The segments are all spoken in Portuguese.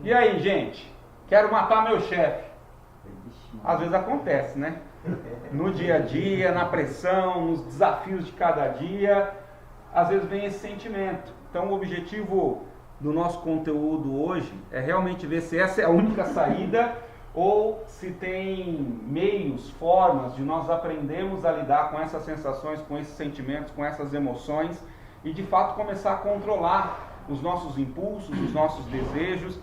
E aí, gente? Quero matar meu chefe. Às vezes acontece, né? No dia a dia, na pressão, nos desafios de cada dia, às vezes vem esse sentimento. Então o objetivo do nosso conteúdo hoje é realmente ver se essa é a única saída ou se tem meios, formas de nós aprendermos a lidar com essas sensações, com esses sentimentos, com essas emoções e de fato começar a controlar os nossos impulsos, os nossos desejos.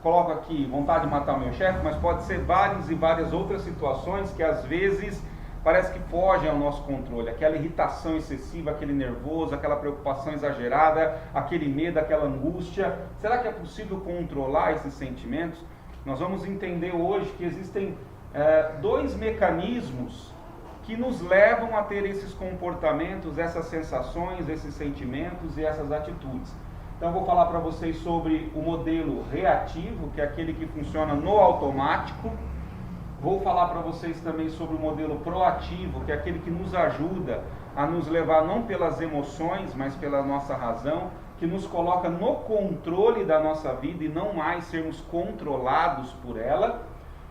Coloco aqui vontade de matar o meu chefe, mas pode ser várias e várias outras situações que às vezes parece que fogem ao nosso controle. Aquela irritação excessiva, aquele nervoso, aquela preocupação exagerada, aquele medo, aquela angústia. Será que é possível controlar esses sentimentos? Nós vamos entender hoje que existem dois mecanismos que nos levam a ter esses comportamentos, essas sensações, esses sentimentos e essas atitudes. Então eu vou falar para vocês sobre o modelo reativo, que é aquele que funciona no automático. Vou falar para vocês também sobre o modelo proativo, que é aquele que nos ajuda a nos levar não pelas emoções, mas pela nossa razão, que nos coloca no controle da nossa vida e não mais sermos controlados por ela.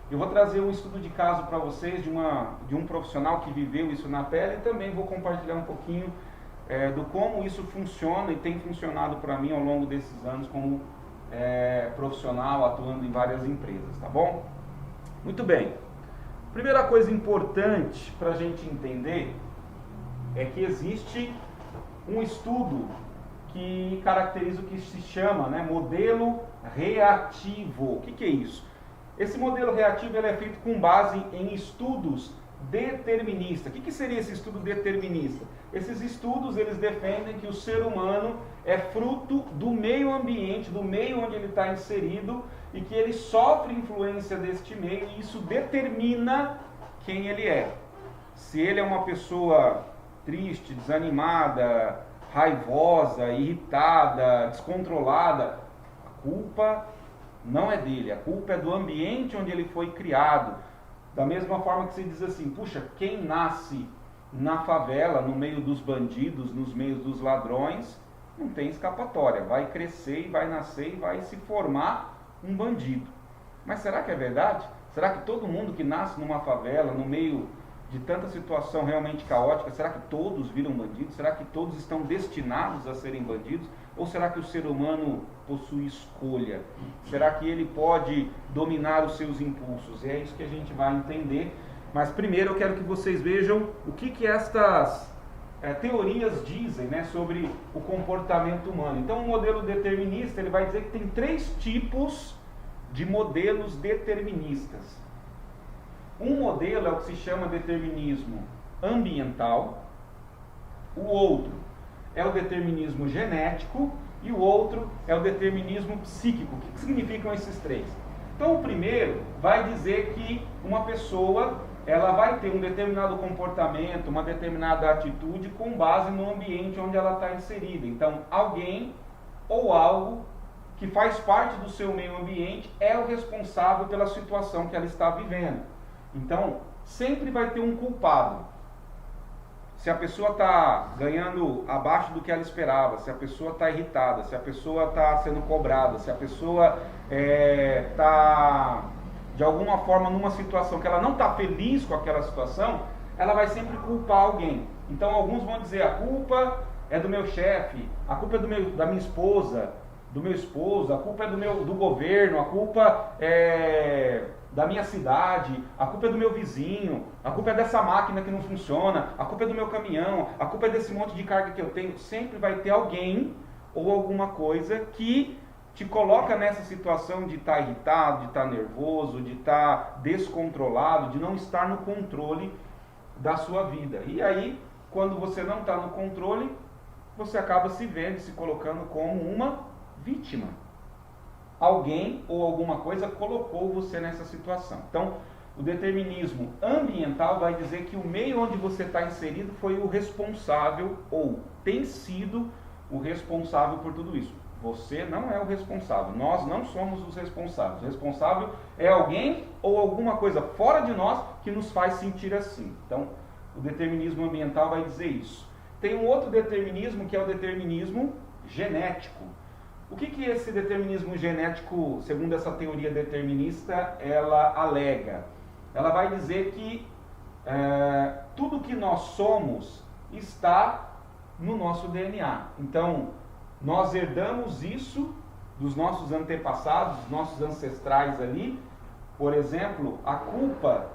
Eu vou trazer um estudo de caso para vocês de um profissional que viveu isso na pele e também vou compartilhar um pouquinho do como isso funciona e tem funcionado para mim ao longo desses anos como profissional atuando em várias empresas, tá bom? Muito bem. Primeira coisa importante para a gente entender é que existe um estudo que caracteriza o que se chama modelo reativo. O que é isso? Esse modelo reativo ele é feito com base em estudos deterministas. O que seria esse estudo determinista? Esses estudos eles defendem que o ser humano é fruto do meio ambiente, do meio onde ele está inserido e que ele sofre influência deste meio e isso determina quem ele é. Se ele é uma pessoa triste, desanimada, raivosa, irritada, descontrolada, a culpa não é dele, a culpa é do ambiente onde ele foi criado. Da mesma forma que se diz assim, puxa, quem nasce na favela, no meio dos bandidos, nos meios dos ladrões, não tem escapatória, vai crescer e vai nascer e vai se formar um bandido. Mas será que é verdade? Será que todo mundo que nasce numa favela, no meio de tanta situação realmente caótica, será que todos viram bandidos? Será que todos estão destinados a serem bandidos? Ou será que o ser humano possui escolha? Será que ele pode dominar os seus impulsos? É isso que a gente vai entender. Mas primeiro eu quero que vocês vejam o que estas teorias dizem sobre o comportamento humano. Então o modelo determinista ele vai dizer que tem 3 tipos de modelos deterministas. Um modelo é o que se chama determinismo ambiental, o outro é o determinismo genético e o outro é o determinismo psíquico. O que significam esses 3? Então o primeiro vai dizer que uma pessoa ela vai ter um determinado comportamento, uma determinada atitude com base no ambiente onde ela está inserida. Então alguém ou algo que faz parte do seu meio ambiente é o responsável pela situação que ela está vivendo. Então sempre vai ter um culpado. Se a pessoa está ganhando abaixo do que ela esperava, se a pessoa está irritada, se a pessoa está sendo cobrada, se a pessoa está de alguma forma numa situação que ela não está feliz com aquela situação, ela vai sempre culpar alguém. Então alguns vão dizer, a culpa é do meu chefe, a culpa é da minha esposa, do meu esposo, a culpa é do governo, a culpa é da minha cidade, a culpa é do meu vizinho, a culpa é dessa máquina que não funciona, a culpa é do meu caminhão, a culpa é desse monte de carga que eu tenho. Sempre vai ter alguém ou alguma coisa que te coloca nessa situação de estar irritado, de estar nervoso, de estar descontrolado, de não estar no controle da sua vida. E aí, quando você não está no controle, você acaba se vendo, se colocando como uma vítima. Alguém ou alguma coisa colocou você nessa situação. Então, o determinismo ambiental vai dizer que o meio onde você está inserido foi o responsável ou tem sido o responsável por tudo isso. Você não é o responsável, nós não somos os responsáveis. O responsável é alguém ou alguma coisa fora de nós que nos faz sentir assim. Então, o determinismo ambiental vai dizer isso. Tem um outro determinismo que é o determinismo genético. O que esse determinismo genético, segundo essa teoria determinista, ela alega? Ela vai dizer que tudo que nós somos está no nosso DNA. Então, nós herdamos isso dos nossos antepassados, dos nossos ancestrais ali. Por exemplo, a culpa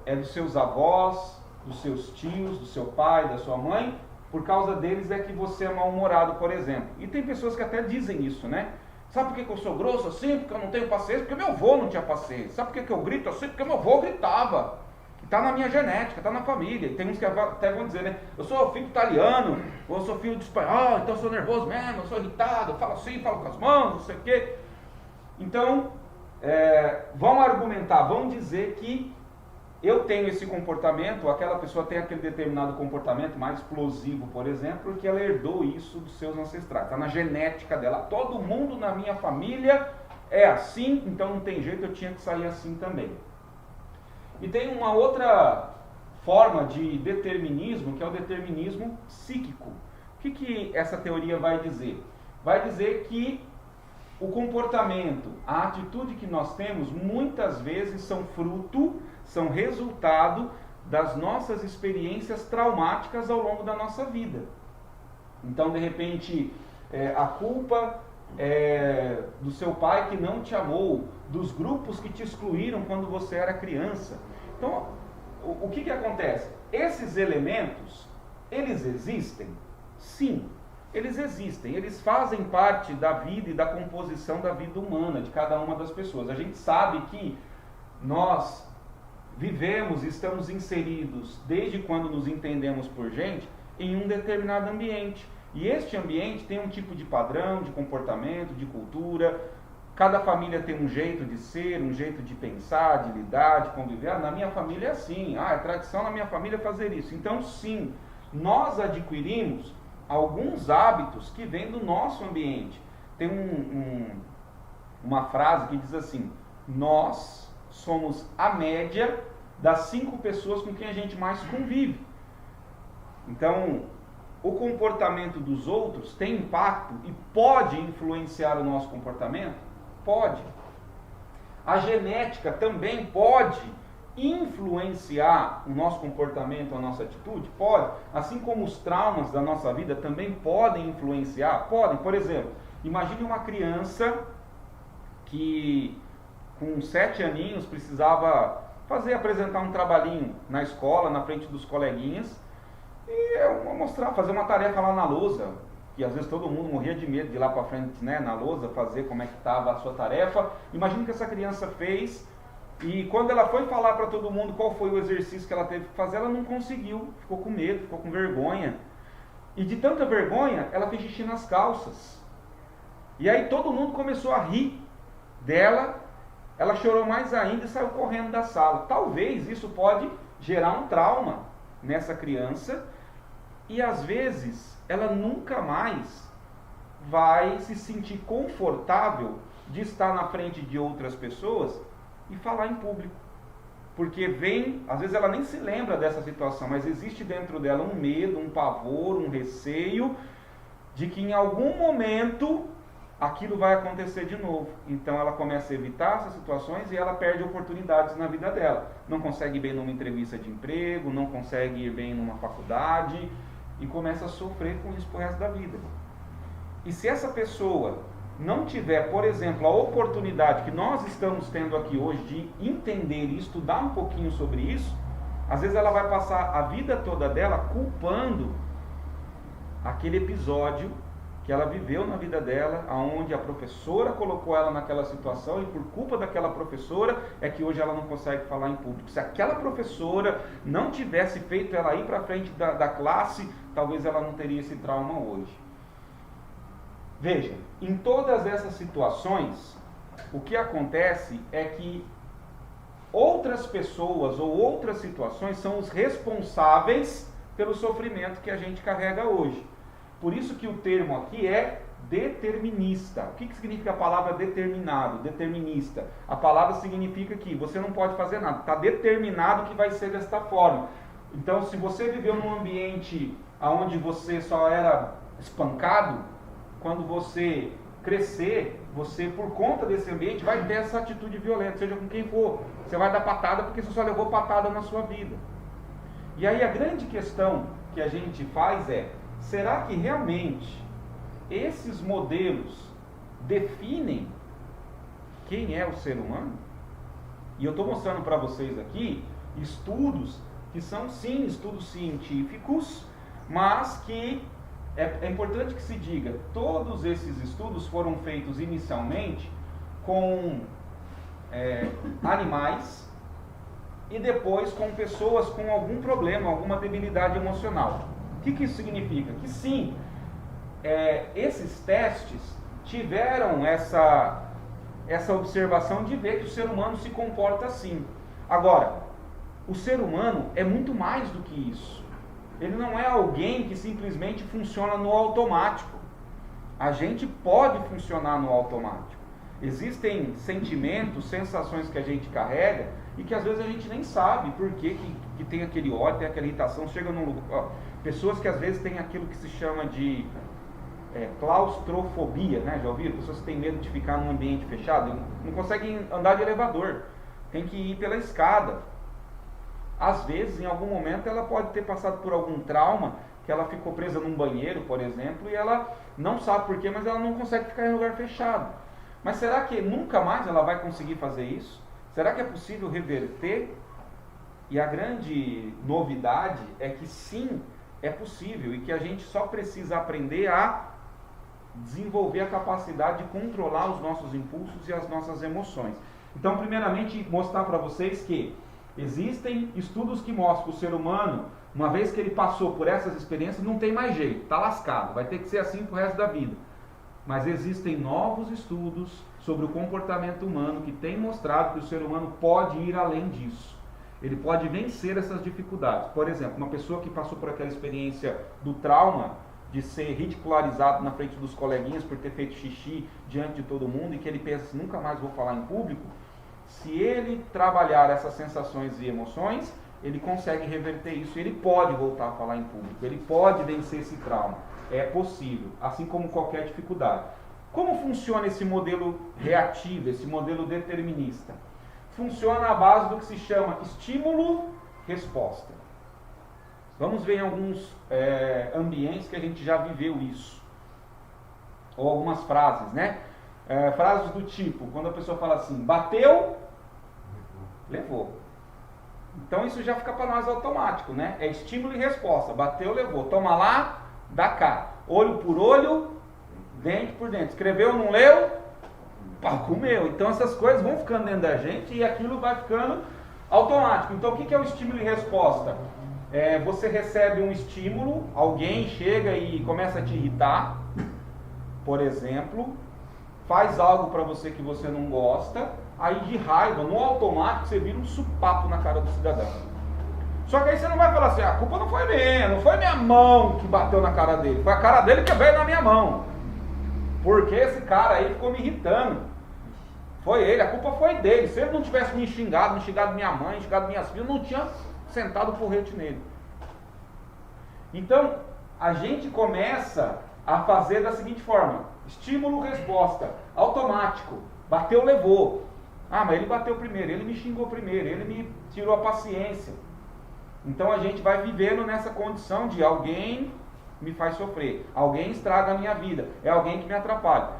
é dos seus avós, dos seus tios, do seu pai, da sua mãe. Por causa deles é que você é mal-humorado, por exemplo. E tem pessoas que até dizem isso, né? Sabe por que eu sou grosso assim? Porque eu não tenho paciência? Porque meu avô não tinha paciência. Sabe por que eu grito assim? Porque meu avô gritava. Está na minha genética, está na família. E tem uns que até vão dizer, né? Eu sou filho de italiano, ou eu sou filho de espanhol, então eu sou nervoso mesmo, eu sou irritado, eu falo assim, falo com as mãos, não sei o quê. Então, vão argumentar, vão dizer que eu tenho esse comportamento, aquela pessoa tem aquele determinado comportamento mais explosivo, por exemplo, porque ela herdou isso dos seus ancestrais, está na genética dela. Todo mundo na minha família é assim, então não tem jeito, eu tinha que sair assim também. E tem uma outra forma de determinismo, que é o determinismo psíquico. O que essa teoria vai dizer? Vai dizer que o comportamento, a atitude que nós temos, muitas vezes são resultado das nossas experiências traumáticas ao longo da nossa vida. Então, de repente, a culpa é do seu pai que não te amou, dos grupos que te excluíram quando você era criança. Então, o que acontece? Esses elementos, eles existem? Sim, eles existem. Eles fazem parte da vida e da composição da vida humana, de cada uma das pessoas. A gente sabe que nós vivemos, estamos inseridos, desde quando nos entendemos por gente, em um determinado ambiente. E este ambiente tem um tipo de padrão, de comportamento, de cultura. Cada família tem um jeito de ser, um jeito de pensar, de lidar, de conviver. Na minha família é assim. É tradição na minha família fazer isso. Então, sim, nós adquirimos alguns hábitos que vêm do nosso ambiente. Tem uma frase que diz assim: nós somos a média das 5 pessoas com quem a gente mais convive. Então, o comportamento dos outros tem impacto e pode influenciar o nosso comportamento? Pode. A genética também pode influenciar o nosso comportamento, a nossa atitude? Pode. Assim como os traumas da nossa vida também podem influenciar? Podem. Por exemplo, imagine uma criança que com 7 aninhos precisava apresentar um trabalhinho na escola, na frente dos coleguinhas, e fazer uma tarefa lá na lousa, que às vezes todo mundo morria de medo de ir lá para frente, né, na lousa, fazer como é que estava a sua tarefa. Imagine que essa criança fez, e quando ela foi falar para todo mundo qual foi o exercício que ela teve que fazer, ela não conseguiu, ficou com medo, ficou com vergonha. E de tanta vergonha, ela fez xixi nas calças. E aí todo mundo começou a rir dela, ela chorou mais ainda e saiu correndo da sala. Talvez isso pode gerar um trauma nessa criança, e às vezes ela nunca mais vai se sentir confortável de estar na frente de outras pessoas e falar em público. Porque às vezes ela nem se lembra dessa situação, mas existe dentro dela um medo, um pavor, um receio de que em algum momento aquilo vai acontecer de novo. Então ela começa a evitar essas situações e ela perde oportunidades na vida dela. Não consegue ir bem numa entrevista de emprego, não consegue ir bem numa faculdade e começa a sofrer com isso pro resto da vida. E se essa pessoa não tiver, por exemplo, a oportunidade que nós estamos tendo aqui hoje de entender e estudar um pouquinho sobre isso, às vezes ela vai passar a vida toda dela culpando aquele episódio que ela viveu na vida dela, aonde a professora colocou ela naquela situação, e por culpa daquela professora é que hoje ela não consegue falar em público. Se aquela professora não tivesse feito ela ir para frente da classe, talvez ela não teria esse trauma hoje. Veja, em todas essas situações, o que acontece é que outras pessoas ou outras situações são os responsáveis pelo sofrimento que a gente carrega hoje. Por isso que o termo aqui é determinista. O que significa a palavra determinado, determinista? A palavra significa que você não pode fazer nada, está determinado que vai ser desta forma. Então, se você viveu num ambiente onde você só era espancado, quando você crescer, você, por conta desse ambiente, vai ter essa atitude violenta, seja com quem for. Você vai dar patada porque você só levou patada na sua vida. E aí a grande questão que a gente faz é, será que realmente esses modelos definem quem é o ser humano? E eu estou mostrando para vocês aqui estudos que são sim estudos científicos, mas que é importante que se diga, todos esses estudos foram feitos inicialmente com animais e depois com pessoas com algum problema, alguma debilidade emocional. O que isso significa? Que sim, esses testes tiveram essa observação de ver que o ser humano se comporta assim. Agora, o ser humano é muito mais do que isso. Ele não é alguém que simplesmente funciona no automático. A gente pode funcionar no automático. Existem sentimentos, sensações que a gente carrega e que às vezes a gente nem sabe por que tem aquele ódio, tem aquela irritação. Chega num lugar, pessoas que às vezes têm aquilo que se chama de claustrofobia, né? Já ouviram? Pessoas que têm medo de ficar num ambiente fechado, não conseguem andar de elevador, tem que ir pela escada. Às vezes, em algum momento, ela pode ter passado por algum trauma, que ela ficou presa num banheiro, por exemplo, e ela não sabe porquê, mas ela não consegue ficar em lugar fechado. Mas será que nunca mais ela vai conseguir fazer isso? Será que é possível reverter? E a grande novidade é que sim, é possível, e que a gente só precisa aprender a desenvolver a capacidade de controlar os nossos impulsos e as nossas emoções. Então, primeiramente, mostrar para vocês que existem estudos que mostram que o ser humano, uma vez que ele passou por essas experiências, não tem mais jeito, está lascado, vai ter que ser assim pro resto da vida. Mas existem novos estudos sobre o comportamento humano que têm mostrado que o ser humano pode ir além disso. Ele pode vencer essas dificuldades. Por exemplo, uma pessoa que passou por aquela experiência do trauma, de ser ridicularizado na frente dos coleguinhas por ter feito xixi diante de todo mundo e que ele pensa assim, nunca mais vou falar em público. Se ele trabalhar essas sensações e emoções, ele consegue reverter isso, ele pode voltar a falar em público, ele pode vencer esse trauma, é possível, assim como qualquer dificuldade. Como funciona esse modelo reativo, esse modelo determinista? Funciona à base do que se chama estímulo-resposta. Vamos ver em alguns ambientes que a gente já viveu isso, ou algumas frases, né? Frases do tipo, quando a pessoa fala assim, bateu, levou. Então isso já fica para nós automático, né? É estímulo e resposta, bateu, levou. Toma lá, dá cá. Olho por olho, dente por dente. Escreveu, não leu, pá, comeu. Então essas coisas vão ficando dentro da gente e aquilo vai ficando automático. Então o que é o estímulo e resposta? Você recebe um estímulo, alguém chega e começa a te irritar, por exemplo, faz algo para você que você não gosta, aí de raiva, no automático, você vira um supapo na cara do cidadão. Só que aí você não vai falar assim, a culpa não foi minha, não foi minha mão que bateu na cara dele, foi a cara dele que veio na minha mão. Porque esse cara aí ficou me irritando. Foi ele, a culpa foi dele. Se ele não tivesse me xingado minha mãe, xingado minhas filhas, eu não tinha sentado o porrete nele. Então, a gente começa a fazer da seguinte forma, estímulo-resposta, automático, bateu, levou. Ah, mas ele bateu primeiro, ele me xingou primeiro, ele me tirou a paciência. Então a gente vai vivendo nessa condição de alguém me faz sofrer, alguém estraga a minha vida, é alguém que me atrapalha.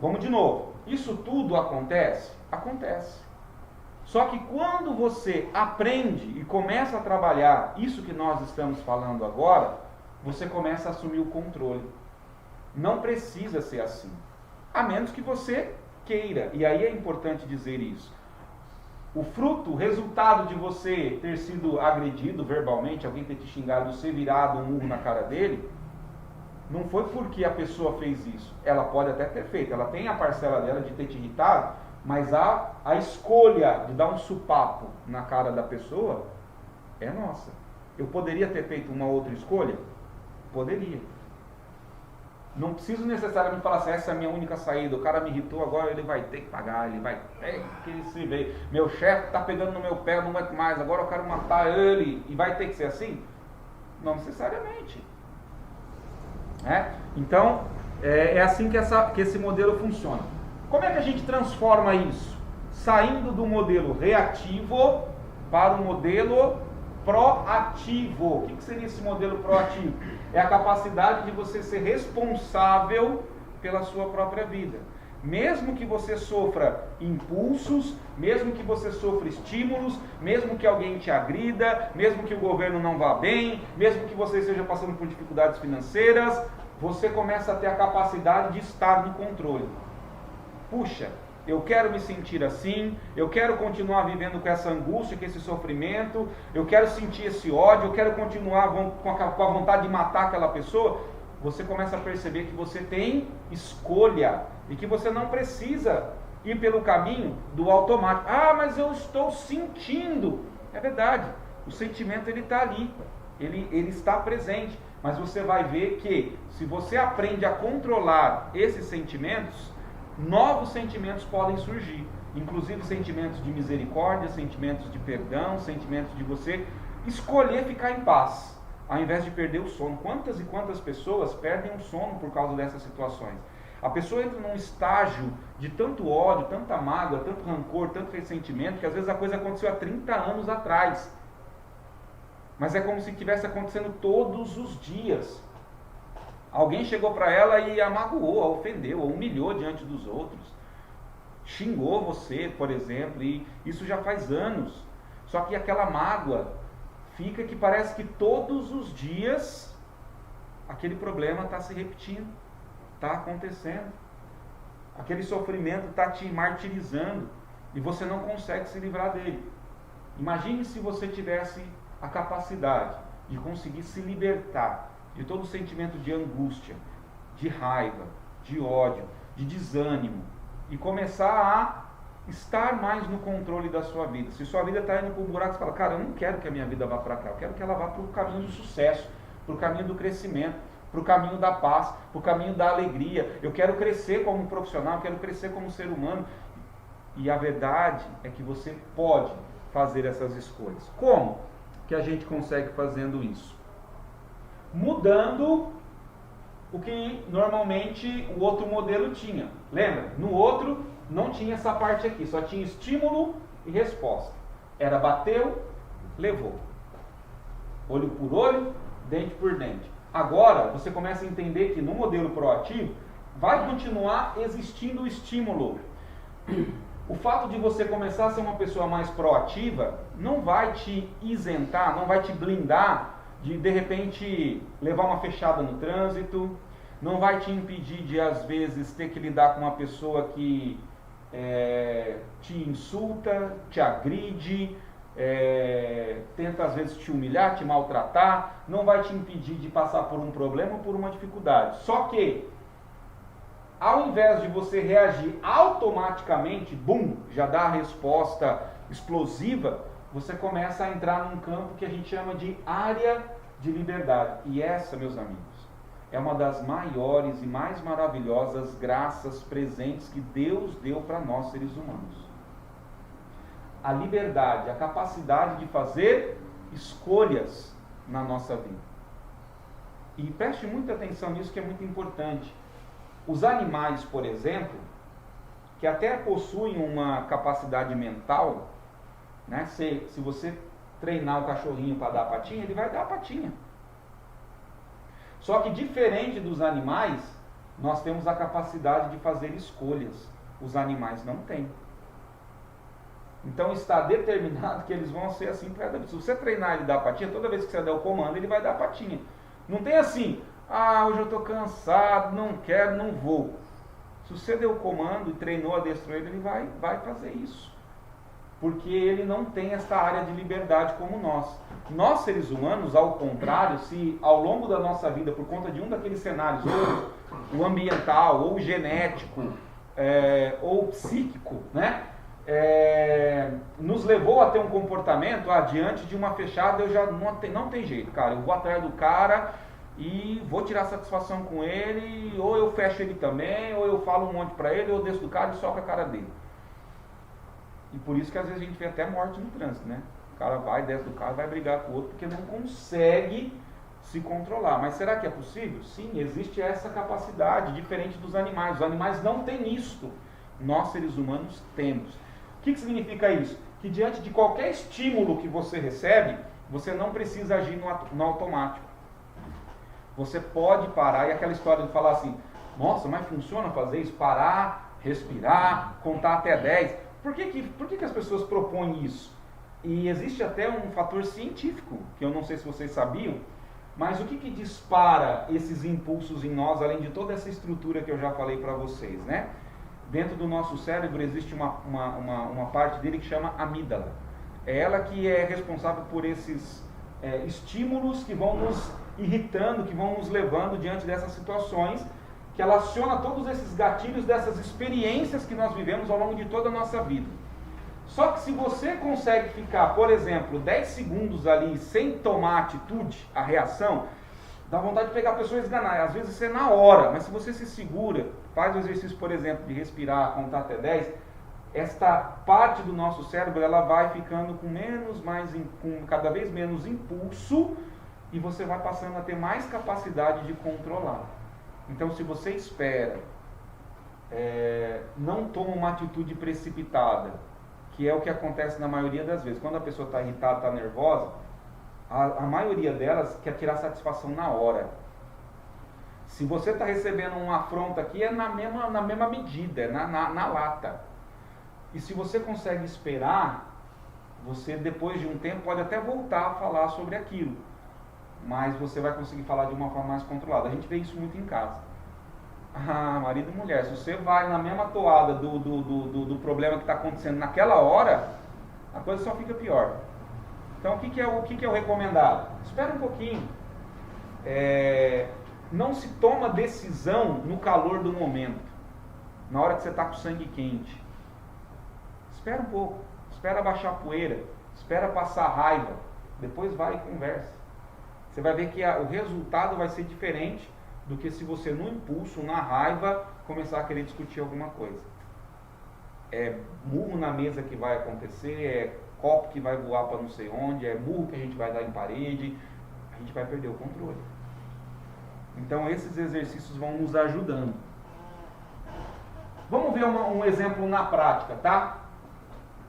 Vamos de novo, isso tudo acontece? Acontece. Só que quando você aprende e começa a trabalhar isso que nós estamos falando agora, você começa a assumir o controle. Não precisa ser assim, a menos que você queira, e aí é importante dizer isso. O fruto, o resultado de você ter sido agredido verbalmente, alguém ter te xingado, você virado um murro na cara dele, não foi porque a pessoa fez isso. Ela pode até ter feito, ela tem a parcela dela de ter te irritado, mas a escolha de dar um supapo na cara da pessoa é nossa. Eu poderia ter feito uma outra escolha? Poderia. Não preciso necessariamente falar assim, essa é a minha única saída, o cara me irritou, agora ele vai ter que pagar, ele vai ter que se ver. Meu chefe está pegando no meu pé, não aguento mais, agora eu quero matar ele, e vai ter que ser assim? Não necessariamente. Então, É assim que esse modelo funciona. Como é que a gente transforma isso? Saindo do modelo reativo para o modelo proativo. O que seria esse modelo proativo? É a capacidade de você ser responsável pela sua própria vida. Mesmo que você sofra impulsos, mesmo que você sofra estímulos, mesmo que alguém te agrida, mesmo que o governo não vá bem, mesmo que você esteja passando por dificuldades financeiras, você começa a ter a capacidade de estar no controle. Puxa, eu quero me sentir assim, eu quero continuar vivendo com essa angústia, com esse sofrimento, eu quero sentir esse ódio, eu quero continuar com a vontade de matar aquela pessoa. Você começa a perceber que você tem escolha e que você não precisa ir pelo caminho do automático. Ah, mas eu estou sentindo. É verdade, o sentimento ele está ali, ele está presente. Mas você vai ver que se você aprende a controlar esses sentimentos, novos sentimentos podem surgir. Inclusive sentimentos de misericórdia, sentimentos de perdão, sentimentos de você escolher ficar em paz, ao invés de perder o sono. Quantas e quantas pessoas perdem o sono por causa dessas situações? A pessoa entra num estágio de tanto ódio, tanta mágoa, tanto rancor, tanto ressentimento, que às vezes a coisa aconteceu há 30 anos atrás. Mas é como se estivesse acontecendo todos os dias. Alguém chegou para ela e a magoou, a ofendeu, a humilhou diante dos outros. Xingou você, por exemplo, e isso já faz anos. Só que aquela mágoa fica que parece que todos os dias aquele problema está se repetindo, está acontecendo. Aquele sofrimento está te martirizando e você não consegue se livrar dele. Imagine se você tivesse a capacidade de conseguir se libertar de todo o sentimento de angústia, de raiva, de ódio, de desânimo e começar a estar mais no controle da sua vida. Se sua vida está indo para o buraco, você fala, cara, eu não quero que a minha vida vá para cá, eu quero que ela vá para o caminho do sucesso, para o caminho do crescimento, para o caminho da paz, para o caminho da alegria. Eu quero crescer como profissional, eu quero crescer como ser humano. E a verdade é que você pode fazer essas escolhas. Como que a gente consegue fazendo isso? Mudando o que normalmente o outro modelo tinha. Lembra? No outro não tinha essa parte aqui, só tinha estímulo e resposta. Era bateu, levou. Olho por olho, dente por dente. Agora você começa a entender que no modelo proativo vai continuar existindo o estímulo. O fato de você começar a ser uma pessoa mais proativa não vai te isentar, não vai te blindar de repente levar uma fechada no trânsito, não vai te impedir de às vezes ter que lidar com uma pessoa que te insulta, te agride, tenta às vezes te humilhar, te maltratar, não vai te impedir de passar por um problema ou por uma dificuldade. Só que ao invés de você reagir automaticamente, bum, já dá a resposta explosiva, você começa a entrar num campo que a gente chama de área de liberdade. E essa, meus amigos, é uma das maiores e mais maravilhosas graças presentes que Deus deu para nós seres humanos. A liberdade, a capacidade de fazer escolhas na nossa vida. E preste muita atenção nisso, que é muito importante. Os animais, por exemplo, que até possuem uma capacidade mental, né? Se você treinar o cachorrinho para dar a patinha, ele vai dar a patinha. Só que diferente dos animais, nós temos a capacidade de fazer escolhas. Os animais não têm. Então está determinado que eles vão ser assim para cada vez. Se você treinar ele dar a patinha, toda vez que você der o comando, ele vai dar a patinha. Não tem assim, hoje eu estou cansado, não quero, não vou. Se você deu o comando e treinou, adestrou ele, ele vai fazer isso. Porque ele não tem essa área de liberdade como nós. Nós, seres humanos, ao contrário, se ao longo da nossa vida, por conta de um daqueles cenários, ou o ambiental, ou o genético, ou o psíquico, né? Nos levou a ter um comportamento, diante de uma fechada, eu já não tem jeito, cara, eu vou atrás do cara e vou tirar satisfação com ele, ou eu fecho ele também, ou eu falo um monte pra ele, ou eu desço do cara e soco a cara dele. E por isso que às vezes a gente vê até morte no trânsito, né? O cara vai, desce do carro, vai brigar com o outro, porque não consegue se controlar. Mas será que é possível? Sim, existe essa capacidade, diferente dos animais. Os animais não têm isto. Nós, seres humanos, temos. O que significa isso? Que diante de qualquer estímulo que você recebe, você não precisa agir no automático. Você pode parar, e aquela história de falar assim, nossa, mas funciona fazer isso? Parar, respirar, contar até 10. Por que as pessoas propõem isso? E existe até um fator científico, que eu não sei se vocês sabiam, mas o que dispara esses impulsos em nós, além de toda essa estrutura que eu já falei para vocês, né? Dentro do nosso cérebro existe uma parte dele que chama amígdala. É ela que é responsável por esses estímulos que vão nos irritando, que vão nos levando diante dessas situações, que ela aciona todos esses gatilhos dessas experiências que nós vivemos ao longo de toda a nossa vida. Só que se você consegue ficar, por exemplo, 10 segundos ali sem tomar atitude, a reação, dá vontade de pegar a pessoa e esganar. Às vezes isso é na hora, mas se você se segura, faz o exercício, por exemplo, de respirar, contar até 10, esta parte do nosso cérebro ela vai ficando com cada vez menos impulso e você vai passando a ter mais capacidade de controlar. Então, se você espera, não toma uma atitude precipitada, que é o que acontece na maioria das vezes. Quando a pessoa está irritada, está nervosa, a maioria delas quer tirar satisfação na hora. Se você está recebendo uma afronta aqui, é na mesma medida, é na lata. E se você consegue esperar, você depois de um tempo pode até voltar a falar sobre aquilo. Mas você vai conseguir falar de uma forma mais controlada. A gente vê isso muito em casa. Marido e mulher, se você vai na mesma toada do problema que está acontecendo naquela hora, a coisa só fica pior. Então, o que é o recomendado? Espera um pouquinho. Não se toma decisão no calor do momento, na hora que você está com o sangue quente. Espera um pouco, espera baixar a poeira, espera passar a raiva, depois vai e conversa. Você vai ver que o resultado vai ser diferente do que se você no impulso, na raiva, começar a querer discutir alguma coisa. É murro na mesa que vai acontecer, é copo que vai voar para não sei onde, é murro que a gente vai dar em parede, a gente vai perder o controle. Então esses exercícios vão nos ajudando. Vamos ver um exemplo na prática, tá?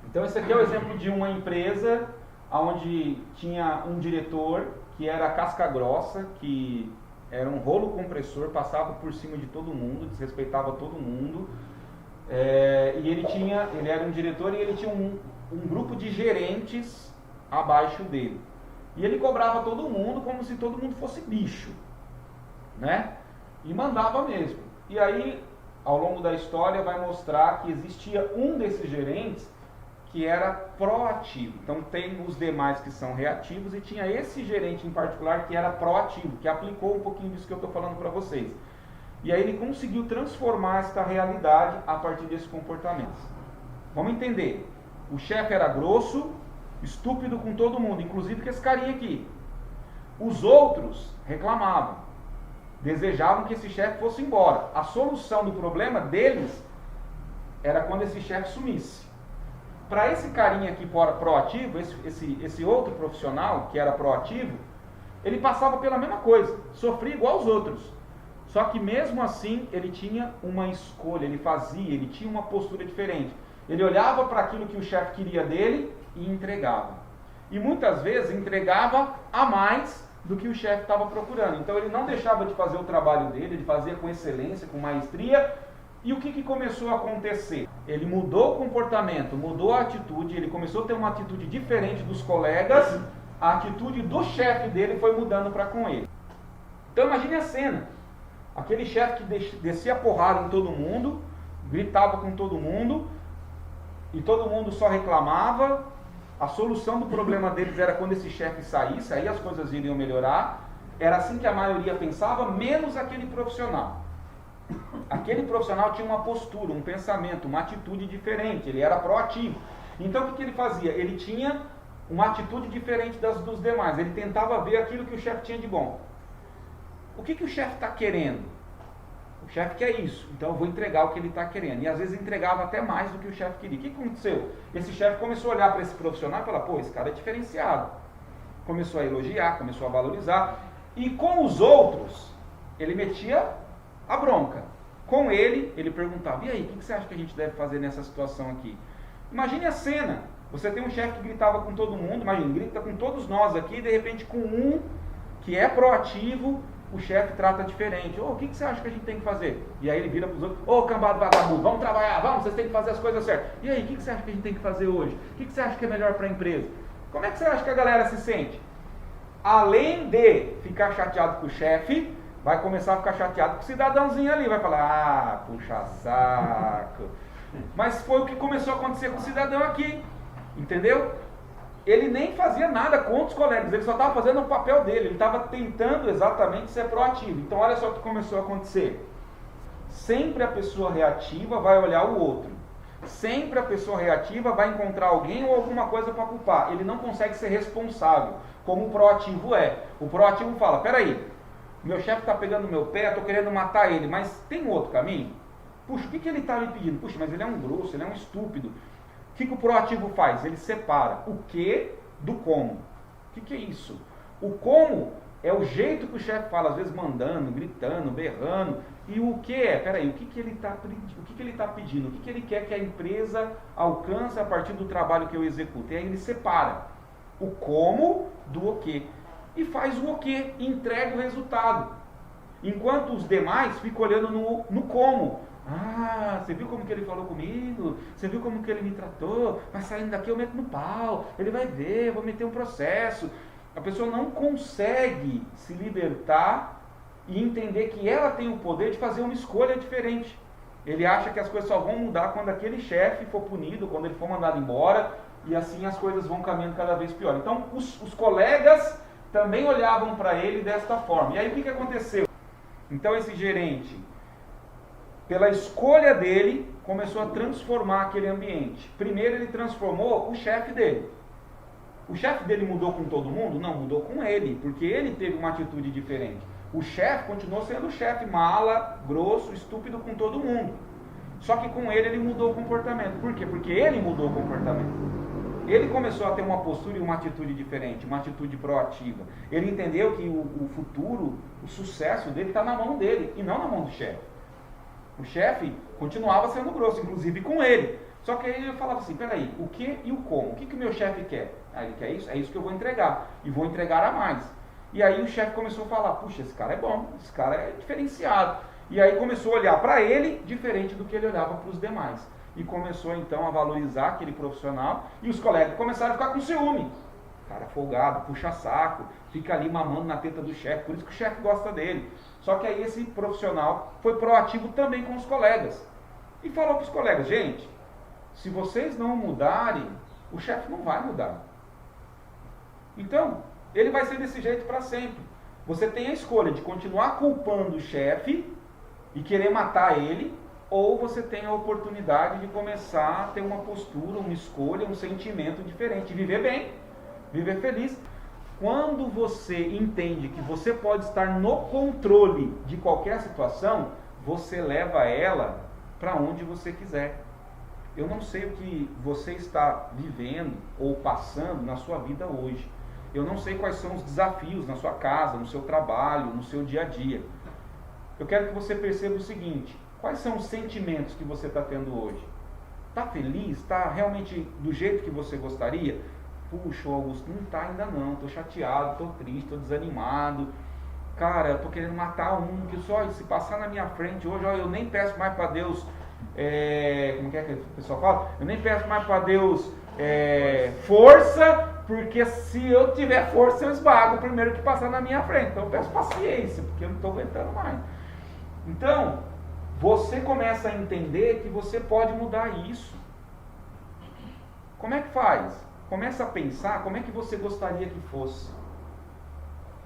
Então esse aqui é o exemplo de uma empresa onde tinha um diretor que era casca grossa, que era um rolo compressor, passava por cima de todo mundo, desrespeitava todo mundo. E ele era um diretor e ele tinha um grupo de gerentes abaixo dele. E ele cobrava todo mundo como se todo mundo fosse bicho, né? E mandava mesmo. E aí, ao longo da história, vai mostrar que existia um desses gerentes que era proativo. Então tem os demais que são reativos e tinha esse gerente em particular que era proativo, que aplicou um pouquinho disso que eu estou falando para vocês. E aí ele conseguiu transformar esta realidade a partir desses comportamentos. Vamos entender. O chefe era grosso, estúpido com todo mundo, inclusive com esse carinha aqui. Os outros reclamavam, desejavam que esse chefe fosse embora. A solução do problema deles era quando esse chefe sumisse. Para esse carinha aqui proativo, esse outro profissional que era proativo, ele passava pela mesma coisa, sofria igual os outros. Só que mesmo assim ele tinha uma escolha, ele tinha uma postura diferente. Ele olhava para aquilo que o chefe queria dele e entregava. E muitas vezes entregava a mais do que o chefe estava procurando. Então ele não deixava de fazer o trabalho dele, ele fazia com excelência, com maestria. E o que começou a acontecer? Ele mudou o comportamento, mudou a atitude, ele começou a ter uma atitude diferente dos colegas, a atitude do chefe dele foi mudando para com ele. Então imagine a cena, aquele chefe que descia porrada em todo mundo, gritava com todo mundo, e todo mundo só reclamava, a solução do problema deles era quando esse chefe saísse, aí as coisas iriam melhorar, era assim que a maioria pensava, menos aquele profissional. Aquele profissional tinha uma postura, um pensamento, uma atitude diferente, ele era proativo. Então o que ele fazia? Ele tinha uma atitude diferente dos demais, ele tentava ver aquilo que o chefe tinha de bom. O que o chefe está querendo? O chefe quer isso, então eu vou entregar o que ele está querendo. E às vezes entregava até mais do que o chefe queria. O que aconteceu? Esse chefe começou a olhar para esse profissional e falar, pô, esse cara é diferenciado. Começou a elogiar, começou a valorizar. E com os outros, ele metia a bronca. Com ele perguntava, e aí, o que você acha que a gente deve fazer nessa situação aqui? Imagine a cena, você tem um chefe que gritava com todo mundo, imagine, grita com todos nós aqui, e de repente com um que é proativo, o chefe trata diferente. O que você acha que a gente tem que fazer? E aí ele vira para os outros, cambado vagabundo, vamos trabalhar, vamos, vocês têm que fazer as coisas certas. E aí, o que você acha que a gente tem que fazer hoje? O que você acha que é melhor para a empresa? Como é que você acha que a galera se sente? Além de ficar chateado com o chefe, vai começar a ficar chateado com o cidadãozinho ali, vai falar, puxa saco. Mas foi o que começou a acontecer com o cidadão aqui, entendeu? Ele nem fazia nada contra os colegas, ele só estava fazendo o papel dele, ele estava tentando exatamente ser proativo. Então olha só o que começou a acontecer. Sempre a pessoa reativa vai olhar o outro. Sempre a pessoa reativa vai encontrar alguém ou alguma coisa para culpar. Ele não consegue ser responsável, como o proativo é. O proativo fala, peraí, meu chefe está pegando meu pé, estou querendo matar ele, mas tem outro caminho? Puxa, o que ele está me pedindo? Puxa, mas ele é um grosso, ele é um estúpido. O que o proativo faz? Ele separa o que do como. O que é isso? O como é o jeito que o chefe fala, às vezes mandando, gritando, berrando. E o que é? Peraí, o que ele está pedindo? O que ele quer que a empresa alcance a partir do trabalho que eu executo? E aí ele separa o como do o que. E faz o que, entrega o resultado. Enquanto os demais ficam olhando no como. Ah, você viu como que ele falou comigo? Você viu como que ele me tratou? Mas saindo daqui eu meto no pau. Ele vai ver, eu vou meter um processo. A pessoa não consegue se libertar e entender que ela tem o poder de fazer uma escolha diferente. Ele acha que as coisas só vão mudar quando aquele chefe for punido, quando ele for mandado embora, e assim as coisas vão caminhando cada vez pior. Então os colegas também olhavam para ele desta forma. E aí o que aconteceu? Então esse gerente, pela escolha dele, começou a transformar aquele ambiente. Primeiro ele transformou o chefe dele. O chefe dele mudou com todo mundo? Não, mudou com ele, porque ele teve uma atitude diferente. O chefe continuou sendo o chefe, mala, grosso, estúpido com todo mundo. Só que com ele mudou o comportamento. Por quê? Porque ele mudou o comportamento. Ele começou a ter uma postura e uma atitude diferente, uma atitude proativa. Ele entendeu que o futuro, o sucesso dele está na mão dele e não na mão do chefe. O chefe continuava sendo grosso, inclusive com ele. Só que aí ele falava assim, peraí, o que e o como? O que o meu chefe quer? Ah, ele quer isso? É isso que eu vou entregar. E vou entregar a mais. E aí o chefe começou a falar, puxa, esse cara é bom, esse cara é diferenciado. E aí começou a olhar para ele diferente do que ele olhava para os demais. E começou então a valorizar aquele profissional. E os colegas começaram a ficar com ciúme. Cara folgado, puxa saco, fica ali mamando na teta do chefe. Por isso que o chefe gosta dele. Só que aí esse profissional foi proativo também com os colegas. E falou para os colegas, gente, se vocês não mudarem, o chefe não vai mudar. Então, ele vai ser desse jeito para sempre. Você tem a escolha de continuar culpando o chefe e querer matar ele, ou você tem a oportunidade de começar a ter uma postura, uma escolha, um sentimento diferente, viver bem, viver feliz. Quando você entende que você pode estar no controle de qualquer situação, você leva ela para onde você quiser. Eu não sei o que você está vivendo ou passando na sua vida hoje. Eu não sei quais são os desafios na sua casa, no seu trabalho, no seu dia a dia. Eu quero que você perceba o seguinte, quais são os sentimentos que você está tendo hoje? Está feliz? Está realmente do jeito que você gostaria? Puxa, Augusto, não está ainda não, estou chateado, estou triste, estou desanimado. Cara, eu estou querendo matar um, que só se passar na minha frente hoje, eu nem peço mais para Deus, como que o pessoal fala? Eu nem peço mais para Deus força, porque se eu tiver força eu esbago o primeiro que passar na minha frente. Então eu peço paciência, porque eu não estou aguentando mais. Então, você começa a entender que você pode mudar isso. Como é que faz? Começa a pensar como é que você gostaria que fosse.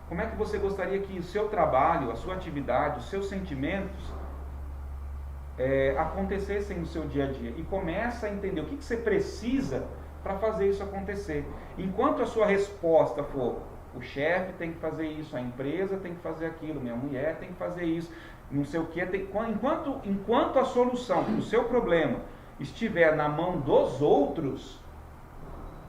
Como é que você gostaria que o seu trabalho, a sua atividade, os seus sentimentos acontecessem no seu dia a dia. E começa a entender o que você precisa para fazer isso acontecer. Enquanto a sua resposta for, o chefe tem que fazer isso, a empresa tem que fazer aquilo, minha mulher tem que fazer isso, não sei o que, enquanto a solução para o seu problema estiver na mão dos outros,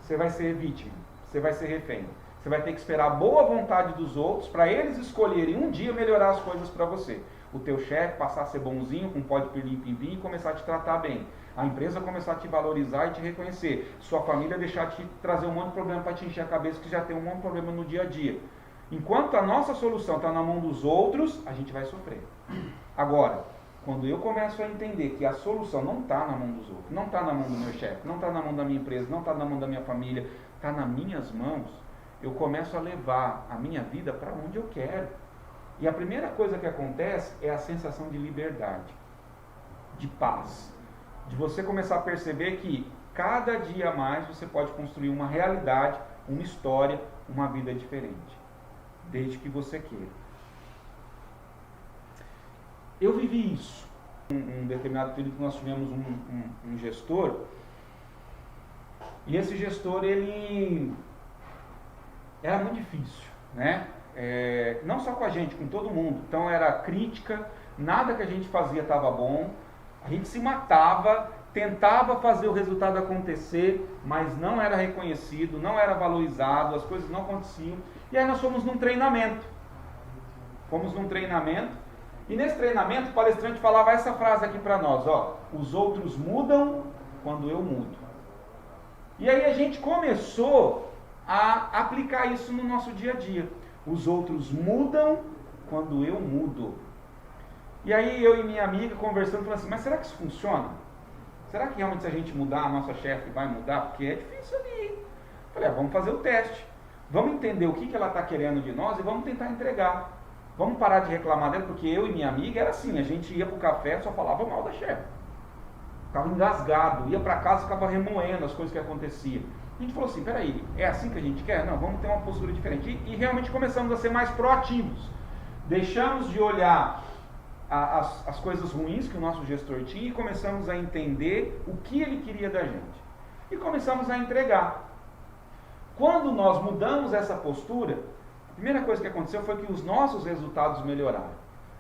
você vai ser vítima, você vai ser refém. Você vai ter que esperar a boa vontade dos outros para eles escolherem um dia melhorar as coisas para você. O teu chefe passar a ser bonzinho, com pó de pirlim-pim-pim, e começar a te tratar bem. A empresa começar a te valorizar e te reconhecer. Sua família deixar de te trazer um monte de problema para te encher a cabeça, que já tem um monte de problema no dia a dia. Enquanto a nossa solução está na mão dos outros, a gente vai sofrer. Agora, quando eu começo a entender que a solução não está na mão dos outros, não está na mão do meu chefe, não está na mão da minha empresa, não está na mão da minha família, está nas minhas mãos, eu começo a levar a minha vida para onde eu quero. E a primeira coisa que acontece é a sensação de liberdade, de paz, de você começar a perceber que cada dia mais você pode construir uma realidade, uma história, uma vida diferente, desde que você queira. Eu vivi isso. Um determinado período que nós tivemos um gestor, e esse gestor, ele era muito difícil, né? Não só com a gente, com todo mundo. Então era crítica, nada que a gente fazia estava bom, a gente se matava, tentava fazer o resultado acontecer, mas não era reconhecido, não era valorizado, as coisas não aconteciam. E aí nós fomos num treinamento. E nesse treinamento o palestrante falava essa frase aqui para nós, ó: os outros mudam quando eu mudo. E aí a gente começou a aplicar isso no nosso dia a dia. Os outros mudam quando eu mudo. E aí eu e minha amiga conversando, falando assim, mas será que isso funciona? Será que realmente se a gente mudar, a nossa chefe vai mudar? Porque é difícil ali. Falei, vamos fazer o teste. Vamos entender o que ela está querendo de nós e vamos tentar entregar. Vamos parar de reclamar dela, porque eu e minha amiga era assim, a gente ia pro café, só falava mal da chefe. Ficava engasgado, ia para casa, ficava remoendo as coisas que aconteciam. A gente falou assim, peraí, é assim que a gente quer? Não, vamos ter uma postura diferente. E realmente começamos a ser mais proativos. Deixamos de olhar as coisas ruins que o nosso gestor tinha e começamos a entender o que ele queria da gente. E começamos a entregar. Quando nós mudamos essa postura, a primeira coisa que aconteceu foi que os nossos resultados melhoraram.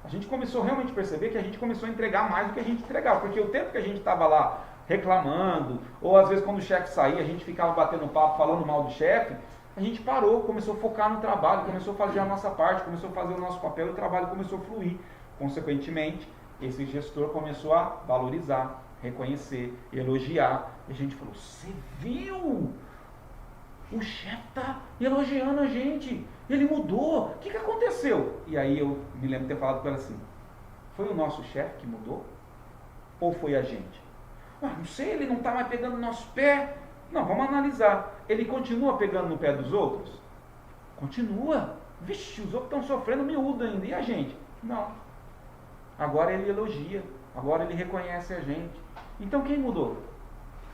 A gente começou realmente a perceber que a gente começou a entregar mais do que a gente entregava, porque o tempo que a gente estava lá reclamando, ou às vezes quando o chefe saía, a gente ficava batendo papo, falando mal do chefe, a gente parou, começou a focar no trabalho, começou a fazer a nossa parte, começou a fazer o nosso papel e o trabalho começou a fluir. Consequentemente, esse gestor começou a valorizar, reconhecer, elogiar, e a gente falou, você viu? O chefe está elogiando a gente, ele mudou, o que aconteceu? E aí eu me lembro de ter falado com ela assim, foi o nosso chefe que mudou? Ou foi a gente? Não sei, ele não está mais pegando no nosso pé. Não, vamos analisar. Ele continua pegando no pé dos outros? Continua. Vixe, os outros estão sofrendo miúdo ainda. E a gente? Não. Agora ele elogia, agora ele reconhece a gente. Então quem mudou?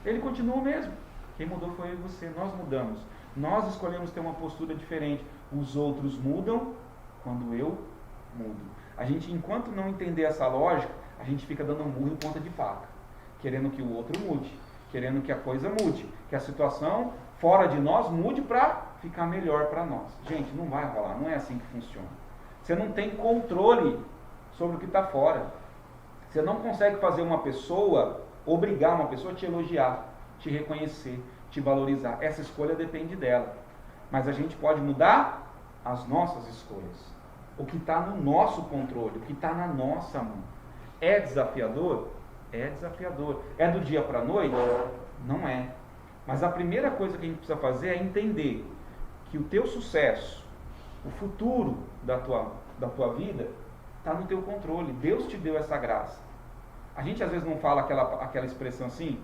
Ele continua mesmo. Quem mudou foi eu e você, nós mudamos. Nós escolhemos ter uma postura diferente. Os outros mudam quando eu mudo. A gente, enquanto não entender essa lógica, a gente fica dando um murro em ponta de faca. Querendo que o outro mude, querendo que a coisa mude, que a situação fora de nós mude para ficar melhor para nós. Gente, não vai rolar, não é assim que funciona. Você não tem controle sobre o que está fora. Você não consegue fazer uma pessoa, obrigar uma pessoa a te elogiar, te reconhecer, te valorizar. Essa escolha depende dela. Mas a gente pode mudar as nossas escolhas. O que está no nosso controle, o que está na nossa mão. É desafiador? É desafiador. É do dia para a noite? Não é. Mas a primeira coisa que a gente precisa fazer é entender que o teu sucesso, o futuro da tua vida, está no teu controle. Deus te deu essa graça. A gente às vezes não fala aquela expressão assim,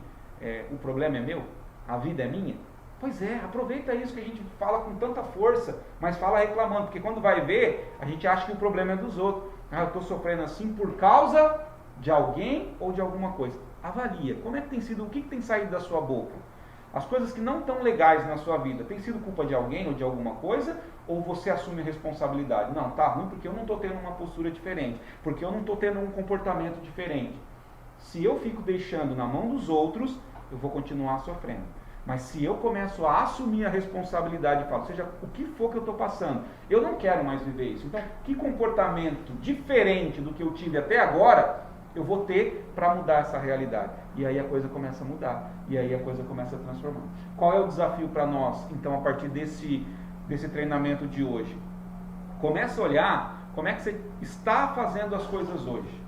o problema é meu, a vida é minha. Pois é, aproveita isso que a gente fala com tanta força, mas fala reclamando, porque quando vai ver, a gente acha que o problema é dos outros. Eu estou sofrendo assim por causa de alguém ou de alguma coisa. Avalia, como é que tem sido, o que tem saído da sua boca? As coisas que não estão legais na sua vida, tem sido culpa de alguém ou de alguma coisa? Ou você assume a responsabilidade? Não, tá ruim porque eu não estou tendo uma postura diferente, porque eu não estou tendo um comportamento diferente. Se eu fico deixando na mão dos outros, eu vou continuar sofrendo. Mas se eu começo a assumir a responsabilidade e falo, seja o que for que eu estou passando, eu não quero mais viver isso. Então, que comportamento diferente do que eu tive até agora eu vou ter para mudar essa realidade? E aí a coisa começa a mudar. E aí a coisa começa a transformar. Qual é o desafio para nós, então, a partir desse treinamento de hoje. Começa a olhar como é que você está fazendo as coisas hoje.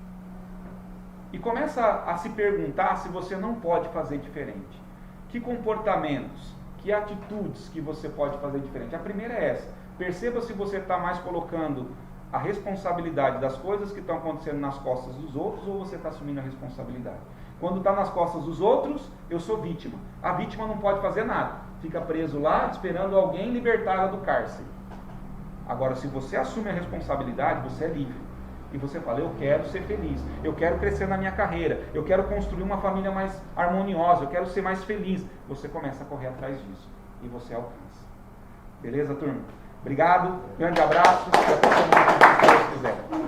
E começa a se perguntar se você não pode fazer diferente. Que comportamentos, que atitudes que você pode fazer diferente? A primeira é essa. Perceba se você está mais colocando a responsabilidade das coisas que estão acontecendo nas costas dos outros ou você está assumindo a responsabilidade. Quando está nas costas dos outros, eu sou vítima. A vítima não pode fazer nada. Fica preso lá esperando alguém libertá-la do cárcere. Agora, se você assume a responsabilidade, você é livre. E você fala, eu quero ser feliz, eu quero crescer na minha carreira, eu quero construir uma família mais harmoniosa, eu quero ser mais feliz. Você começa a correr atrás disso e você alcança. Beleza, turma? Obrigado, grande abraço, até semana que vem, se Deus quiser.